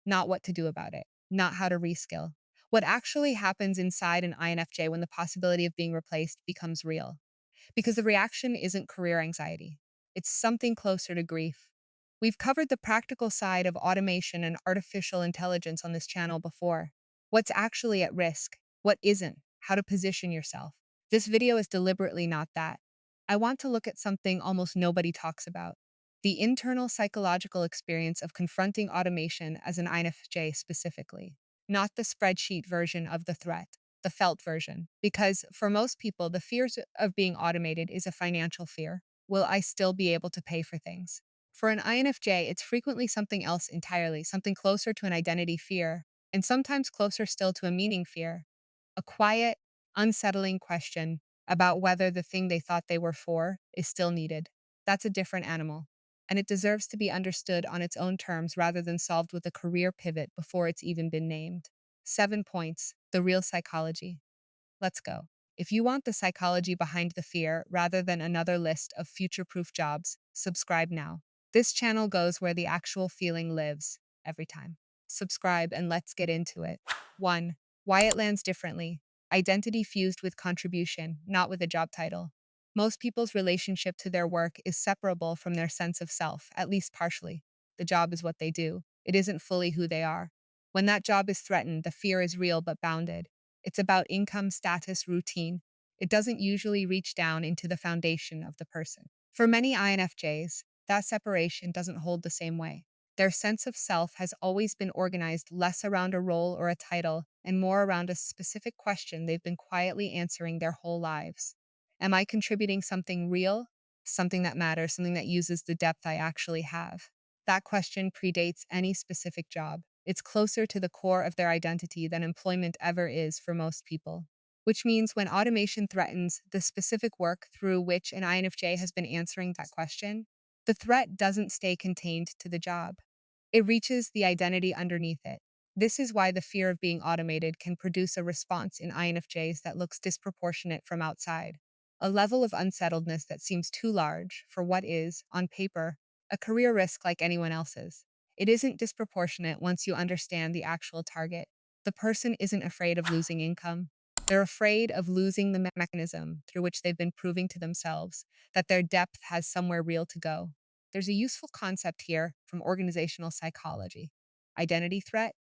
not what to do about it, not how to reskill. What actually happens inside an INFJ when the possibility of being replaced becomes real. Because the reaction isn't career anxiety, it's something closer to grief. We've covered the practical side of automation and artificial intelligence on this channel before. What's actually at risk? What isn't? How to position yourself. This video is deliberately not that. I want to look at something almost nobody talks about: the internal psychological experience of confronting automation as an INFJ specifically, not the spreadsheet version of the threat, the felt version. Because for most people, the fears of being automated is a financial fear. Will I still be able to pay for things? For an INFJ, it's frequently something else entirely, something closer to an identity fear, and sometimes closer still to a meaning fear. A quiet, unsettling question about whether the thing they thought they were for is still needed. That's a different animal, and it deserves to be understood on its own terms rather than solved with a career pivot before it's even been named. 7 points, the real psychology. Let's go. If you want the psychology behind the fear rather than another list of future proof jobs, subscribe now. This channel goes where the actual feeling lives, every time. Subscribe and let's get into it. 1. Why it lands differently. Identity fused with contribution, not with a job title. Most people's relationship to their work is separable from their sense of self, at least partially. The job is what they do. It isn't fully who they are. When that job is threatened, the fear is real but bounded. It's about income, status, routine. It doesn't usually reach down into the foundation of the person. For many INFJs, that separation doesn't hold the same way. Their sense of self has always been organized less around a role or a title and more around a specific question they've been quietly answering their whole lives. Am I contributing something real? Something that matters, something that uses the depth I actually have? That question predates any specific job. It's closer to the core of their identity than employment ever is for most people. Which means when automation threatens the specific work through which an INFJ has been answering that question, the threat doesn't stay contained to the job. It reaches the identity underneath it. This is why the fear of being automated can produce a response in INFJs that looks disproportionate from outside. A level of unsettledness that seems too large for what is, on paper, a career risk like anyone else's. It isn't disproportionate once you understand the actual target. The person isn't afraid of losing income. They're afraid of losing the mechanism through which they've been proving to themselves that their depth has somewhere real to go. There's a useful concept here from organizational psychology: identity threat,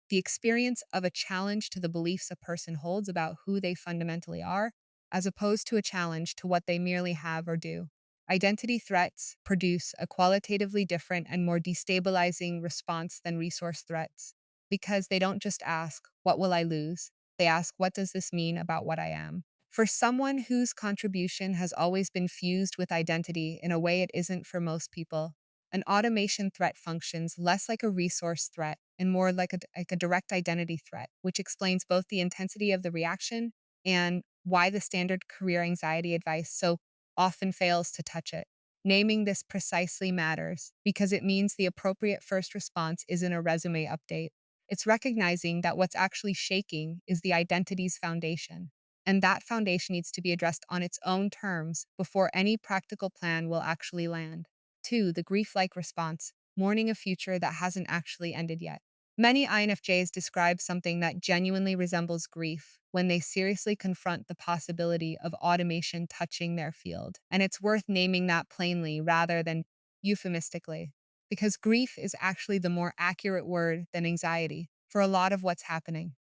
the experience of a challenge to the beliefs a person holds about who they fundamentally are, as opposed to a challenge to what they merely have or do. Identity threats produce a qualitatively different and more destabilizing response than resource threats, because they don't just ask, "What will I lose?" They ask, "What does this mean about what I am?" For someone whose contribution has always been fused with identity in a way it isn't for most people, an automation threat functions less like a resource threat and more like a direct identity threat, which explains both the intensity of the reaction and why the standard career anxiety advice so often fails to touch it. Naming this precisely matters because it means the appropriate first response isn't a resume update. It's recognizing that what's actually shaking is the identity's foundation. And that foundation needs to be addressed on its own terms before any practical plan will actually land. 2. The grief-like response, mourning a future that hasn't actually ended yet. Many INFJs describe something that genuinely resembles grief when they seriously confront the possibility of automation touching their field. And it's worth naming that plainly rather than euphemistically, because grief is actually the more accurate word than anxiety for a lot of what's happening.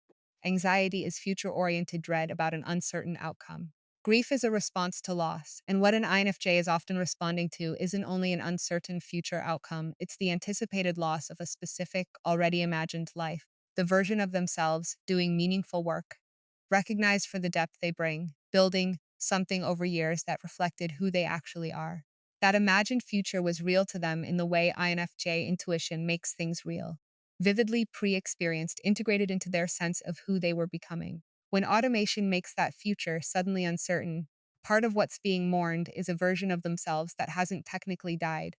Anxiety is future-oriented dread about an uncertain outcome. Grief is a response to loss, and what an INFJ is often responding to isn't only an uncertain future outcome, it's the anticipated loss of a specific, already imagined life, the version of themselves doing meaningful work, recognized for the depth they bring, building something over years that reflected who they actually are. That imagined future was real to them in the way INFJ intuition makes things real, vividly pre-experienced, integrated into their sense of who they were becoming. When automation makes that future suddenly uncertain, part of what's being mourned is a version of themselves that hasn't technically died,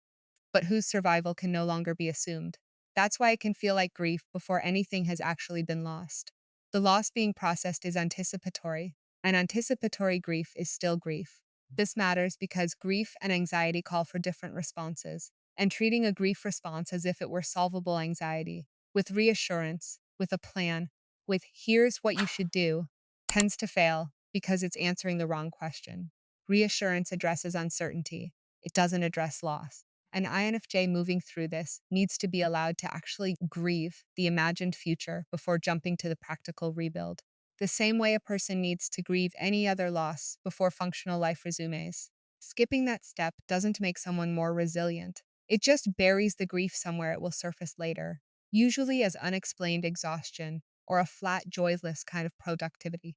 but whose survival can no longer be assumed. That's why it can feel like grief before anything has actually been lost. The loss being processed is anticipatory, and anticipatory grief is still grief. This matters because grief and anxiety call for different responses, and treating a grief response as if it were solvable anxiety with reassurance, with a plan, with here's what you should do, tends to fail because it's answering the wrong question. Reassurance addresses uncertainty, it doesn't address loss. An INFJ moving through this needs to be allowed to actually grieve the imagined future before jumping to the practical rebuild. The same way a person needs to grieve any other loss before functional life resumes. Skipping that step doesn't make someone more resilient. It just buries the grief somewhere it will surface later, usually as unexplained exhaustion or a flat, joyless kind of productivity.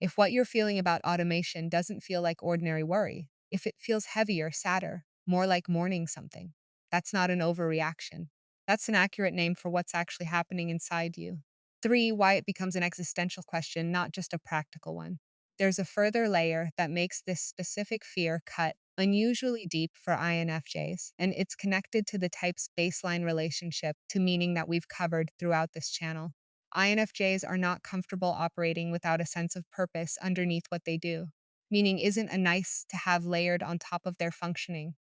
If what you're feeling about automation doesn't feel like ordinary worry, if it feels heavier, sadder, more like mourning something, that's not an overreaction. That's an accurate name for what's actually happening inside you. 3. Why it becomes an existential question, not just a practical one. There's a further layer that makes this specific fear cut unusually deep for INFJs, and it's connected to the type's baseline relationship to meaning that we've covered throughout this channel. INFJs are not comfortable operating without a sense of purpose underneath what they do. Meaning isn't a nice to have layered on top of their functioning.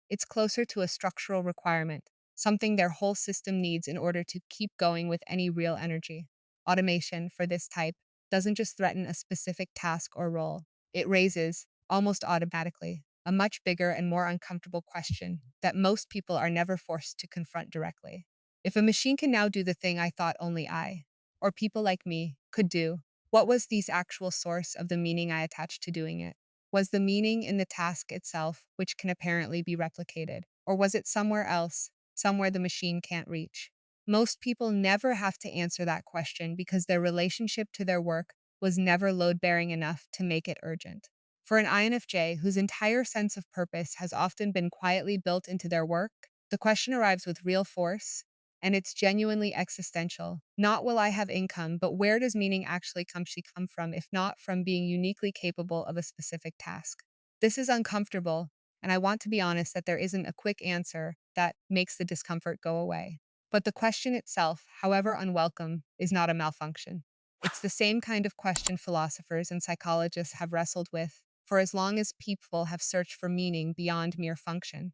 It's closer to a structural requirement, something their whole system needs in order to keep going with any real energy. Automation, for this type, doesn't just threaten a specific task or role, it raises, almost automatically, a much bigger and more uncomfortable question that most people are never forced to confront directly. If a machine can now do the thing I thought only I, or people like me, could do, what was the actual source of the meaning I attached to doing it? Was the meaning in the task itself, which can apparently be replicated? Or was it somewhere else, somewhere the machine can't reach? Most people never have to answer that question because their relationship to their work was never load bearing enough to make it urgent. For an INFJ whose entire sense of purpose has often been quietly built into their work, the question arrives with real force, and it's genuinely existential. Not will I have income, but where does meaning actually come from if not from being uniquely capable of a specific task? This is uncomfortable, and I want to be honest that there isn't a quick answer that makes the discomfort go away. But the question itself, however unwelcome, is not a malfunction. It's the same kind of question philosophers and psychologists have wrestled with for as long as people have searched for meaning beyond mere function.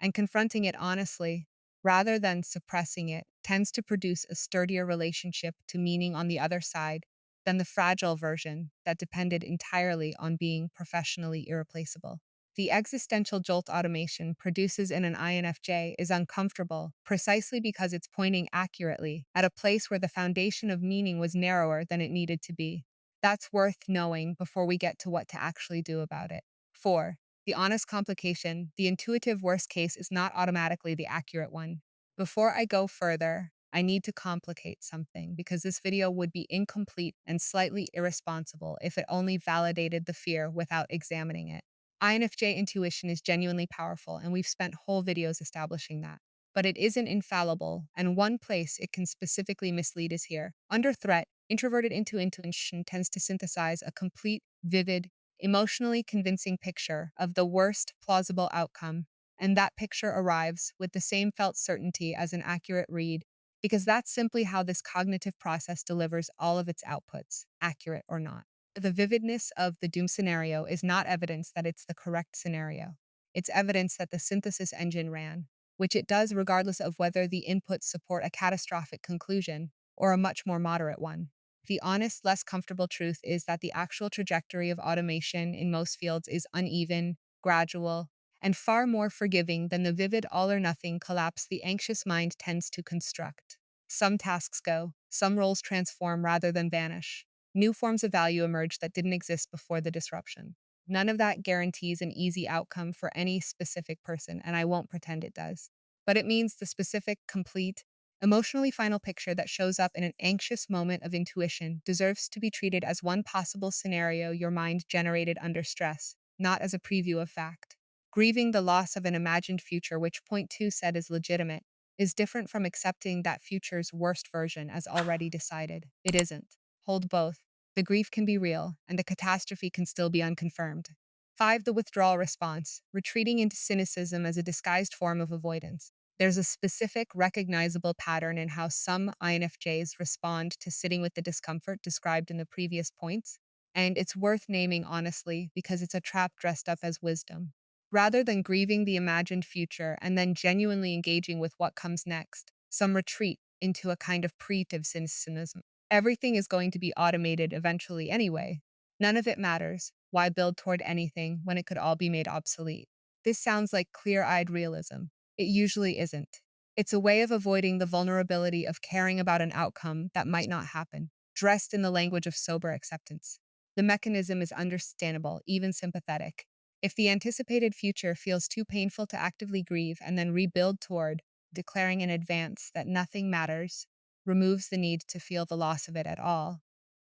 And confronting it honestly, rather than suppressing it, tends to produce a sturdier relationship to meaning on the other side than the fragile version that depended entirely on being professionally irreplaceable. The existential jolt automation produces in an INFJ is uncomfortable precisely because it's pointing accurately at a place where the foundation of meaning was narrower than it needed to be. That's worth knowing before we get to what to actually do about it. 4. The honest complication, the intuitive worst case, is not automatically the accurate one. Before I go further, I need to complicate something because this video would be incomplete and slightly irresponsible if it only validated the fear without examining it. INFJ intuition is genuinely powerful, and we've spent whole videos establishing that. But it isn't infallible, and one place it can specifically mislead is here. Under threat, introverted intuition tends to synthesize a complete, vivid, emotionally convincing picture of the worst plausible outcome, and that picture arrives with the same felt certainty as an accurate read, because that's simply how this cognitive process delivers all of its outputs, accurate or not. The vividness of the doom scenario is not evidence that it's the correct scenario. It's evidence that the synthesis engine ran, which it does regardless of whether the inputs support a catastrophic conclusion or a much more moderate one. The honest, less comfortable truth is that the actual trajectory of automation in most fields is uneven, gradual, and far more forgiving than the vivid all or nothing collapse the anxious mind tends to construct. Some tasks go, some roles transform rather than vanish. New forms of value emerge that didn't exist before the disruption. None of that guarantees an easy outcome for any specific person, and I won't pretend it does. But it means the specific, complete, emotionally final picture that shows up in an anxious moment of intuition deserves to be treated as one possible scenario your mind generated under stress, not as a preview of fact. Grieving the loss of an imagined future, which point 2 said is legitimate, is different from accepting that future's worst version as already decided. It isn't. Hold both. The grief can be real, and the catastrophe can still be unconfirmed. 5. The withdrawal response, retreating into cynicism as a disguised form of avoidance. There's a specific, recognizable pattern in how some INFJs respond to sitting with the discomfort described in the previous points, and it's worth naming honestly because it's a trap dressed up as wisdom. Rather than grieving the imagined future and then genuinely engaging with what comes next, some retreat into a kind of preemptive cynicism. Everything is going to be automated eventually anyway. None of it matters. Why build toward anything when it could all be made obsolete? This sounds like clear-eyed realism. It usually isn't. It's a way of avoiding the vulnerability of caring about an outcome that might not happen, dressed in the language of sober acceptance. The mechanism is understandable, even sympathetic. If the anticipated future feels too painful to actively grieve and then rebuild toward, declaring in advance that nothing matters, removes the need to feel the loss of it at all.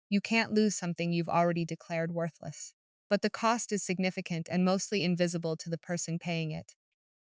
You can't lose something you've already declared worthless. But the cost is significant and mostly invisible to the person paying it.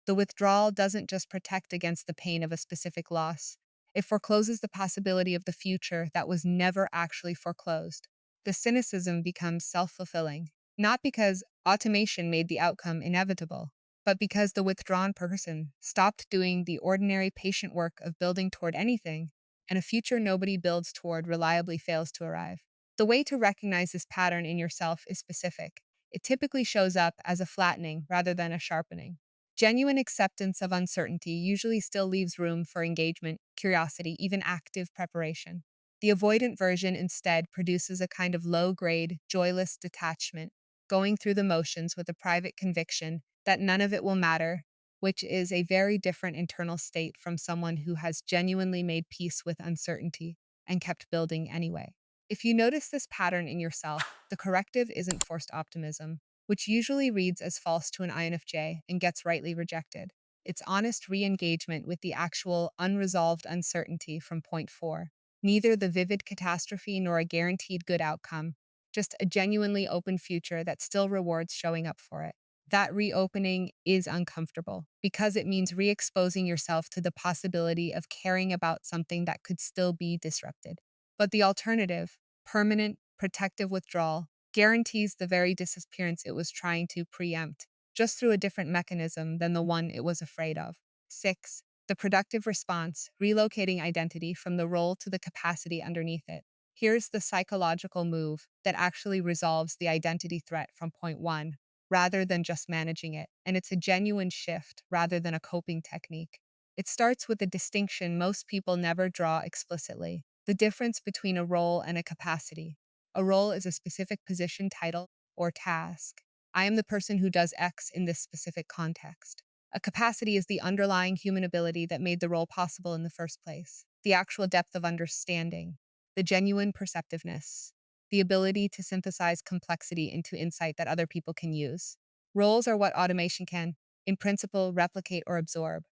The withdrawal doesn't just protect against the pain of a specific loss, it forecloses the possibility of the future that was never actually foreclosed. The cynicism becomes self-fulfilling, not because automation made the outcome inevitable, but because the withdrawn person stopped doing the ordinary patient work of building toward anything, and a future nobody builds toward reliably fails to arrive. The way to recognize this pattern in yourself is specific. It typically shows up as a flattening rather than a sharpening. Genuine acceptance of uncertainty usually still leaves room for engagement, curiosity, even active preparation. The avoidant version instead produces a kind of low-grade, joyless detachment, going through the motions with a private conviction that none of it will matter, which is a very different internal state from someone who has genuinely made peace with uncertainty and kept building anyway. If you notice this pattern in yourself, the corrective isn't forced optimism, which usually reads as false to an INFJ and gets rightly rejected. It's honest re-engagement with the actual unresolved uncertainty from point 4. Neither the vivid catastrophe nor a guaranteed good outcome, just a genuinely open future that still rewards showing up for it. That reopening is uncomfortable because it means re-exposing yourself to the possibility of caring about something that could still be disrupted. But the alternative, permanent, protective withdrawal, guarantees the very disappearance it was trying to preempt, just through a different mechanism than the one it was afraid of. 6. The productive response, relocating identity from the role to the capacity underneath it. Here's the psychological move that actually resolves the identity threat from point 1, rather than just managing it, and it's a genuine shift rather than a coping technique. It starts with a distinction most people never draw explicitly: the difference between a role and a capacity. A role is a specific position, title, or task. I am the person who does X in this specific context. A capacity is the underlying human ability that made the role possible in the first place. The actual depth of understanding, the genuine perceptiveness, the ability to synthesize complexity into insight that other people can use. Roles are what automation can, in principle, replicate or absorb.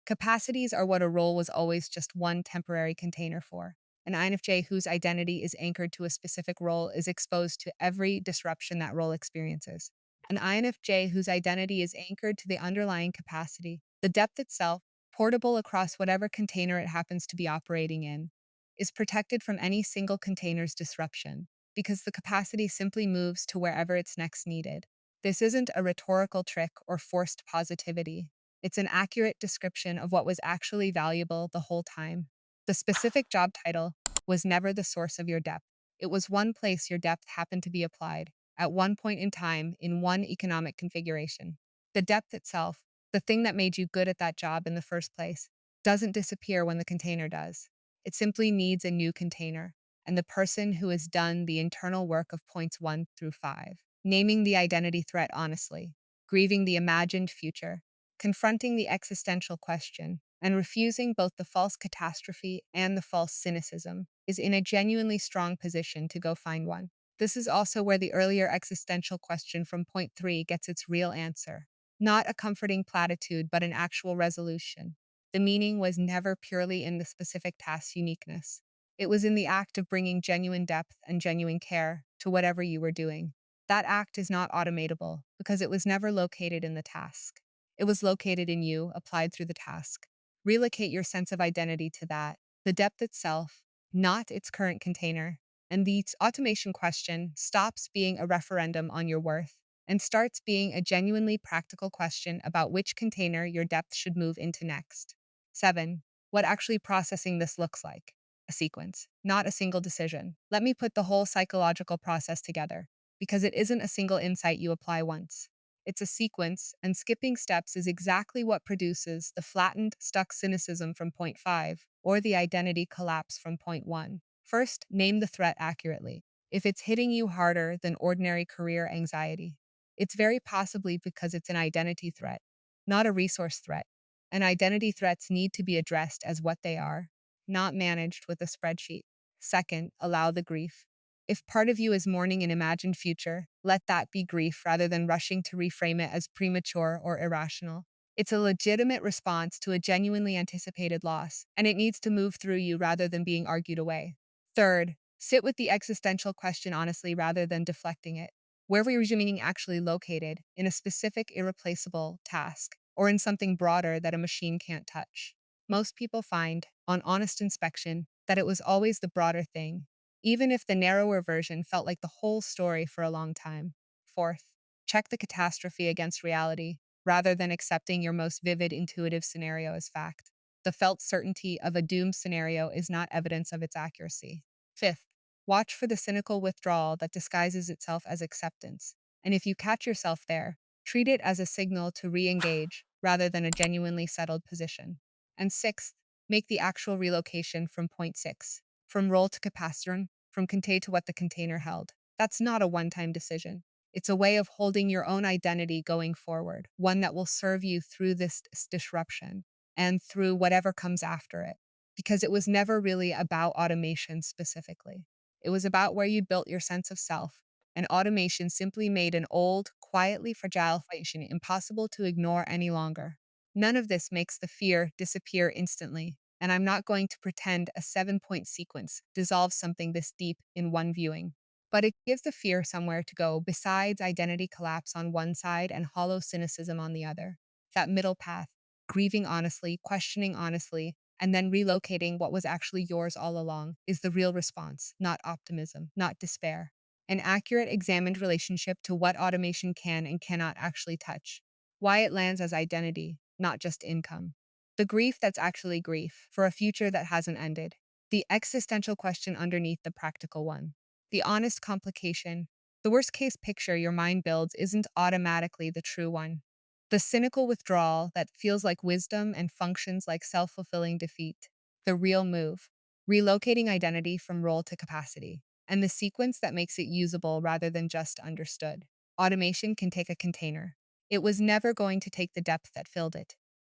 Capacities are what a role was always just one temporary container for. An INFJ whose identity is anchored to a specific role is exposed to every disruption that role experiences. An INFJ whose identity is anchored to the underlying capacity, the depth itself, portable across whatever container it happens to be operating in, is protected from any single container's disruption, because the capacity simply moves to wherever it's next needed. This isn't a rhetorical trick or forced positivity. It's an accurate description of what was actually valuable the whole time. The specific job title was never the source of your depth. It was one place your depth happened to be applied, at one point in time, in one economic configuration. The depth itself, the thing that made you good at that job in the first place, doesn't disappear when the container does. It simply needs a new container, and the person who has done the internal work of points 1 through 5, naming the identity threat honestly, grieving the imagined future, confronting the existential question, and refusing both the false catastrophe and the false cynicism, is in a genuinely strong position to go find one. This is also where the earlier existential question from point 3 gets its real answer. Not a comforting platitude, but an actual resolution. The meaning was never purely in the specific task's uniqueness. It was in the act of bringing genuine depth and genuine care to whatever you were doing. That act is not automatable because it was never located in the task. It was located in you, applied through the task. Relocate your sense of identity to that, the depth itself, not its current container. And the automation question stops being a referendum on your worth and starts being a genuinely practical question about which container your depth should move into next. 7. What actually processing this looks like. A sequence, not a single decision. Let me put the whole psychological process together, because it isn't a single insight you apply once. It's a sequence, and skipping steps is exactly what produces the flattened, stuck cynicism from point 5 or the identity collapse from point 1. First, name the threat accurately. If it's hitting you harder than ordinary career anxiety, it's very possibly because it's an identity threat, not a resource threat. And identity threats need to be addressed as what they are, not managed with a spreadsheet. Second, allow the grief. If part of you is mourning an imagined future, let that be grief rather than rushing to reframe it as premature or irrational. It's a legitimate response to a genuinely anticipated loss, and it needs to move through you rather than being argued away. Third, sit with the existential question honestly rather than deflecting it. Where were your meaning actually located? In a specific irreplaceable task, or in something broader that a machine can't touch? Most people find, on honest inspection, that it was always the broader thing, even if the narrower version felt like the whole story for a long time. Fourth, check the catastrophe against reality, rather than accepting your most vivid intuitive scenario as fact. The felt certainty of a doomed scenario is not evidence of its accuracy. Fifth, watch for the cynical withdrawal that disguises itself as acceptance. And if you catch yourself there, treat it as a signal to re engage rather than a genuinely settled position. And sixth, make the actual relocation from point 6, from role to capacitron, from contain to what the container held. That's not a one time decision. It's a way of holding your own identity going forward, one that will serve you through this disruption and through whatever comes after it. Because it was never really about automation specifically. It was about where you built your sense of self, and automation simply made an old, quietly fragile foundation impossible to ignore any longer. None of this makes the fear disappear instantly, and I'm not going to pretend a 7 point sequence dissolves something this deep in one viewing. But it gives the fear somewhere to go besides identity collapse on one side and hollow cynicism on the other. That middle path, grieving honestly, questioning honestly, and then relocating what was actually yours all along, is the real response, not optimism, not despair. An accurate, examined relationship to what automation can and cannot actually touch. Why it lands as identity, not just income. The grief that's actually grief, for a future that hasn't ended. The existential question underneath the practical one. The honest complication. The worst case picture your mind builds isn't automatically the true one. The cynical withdrawal that feels like wisdom and functions like self fulfilling defeat. The real move. Relocating identity from role to capacity. And the sequence that makes it usable rather than just understood. Automation can take a container. It was never going to take the depth that filled it.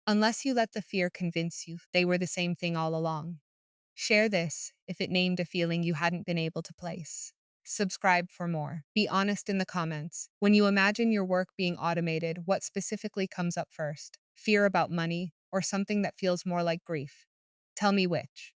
Unless you let the fear convince you they were the same thing all along. Share this if it named a feeling you hadn't been able to place. Subscribe for more. Be honest in the comments. When you imagine your work being automated, what specifically comes up first? Fear about money or something that feels more like grief? Tell me which.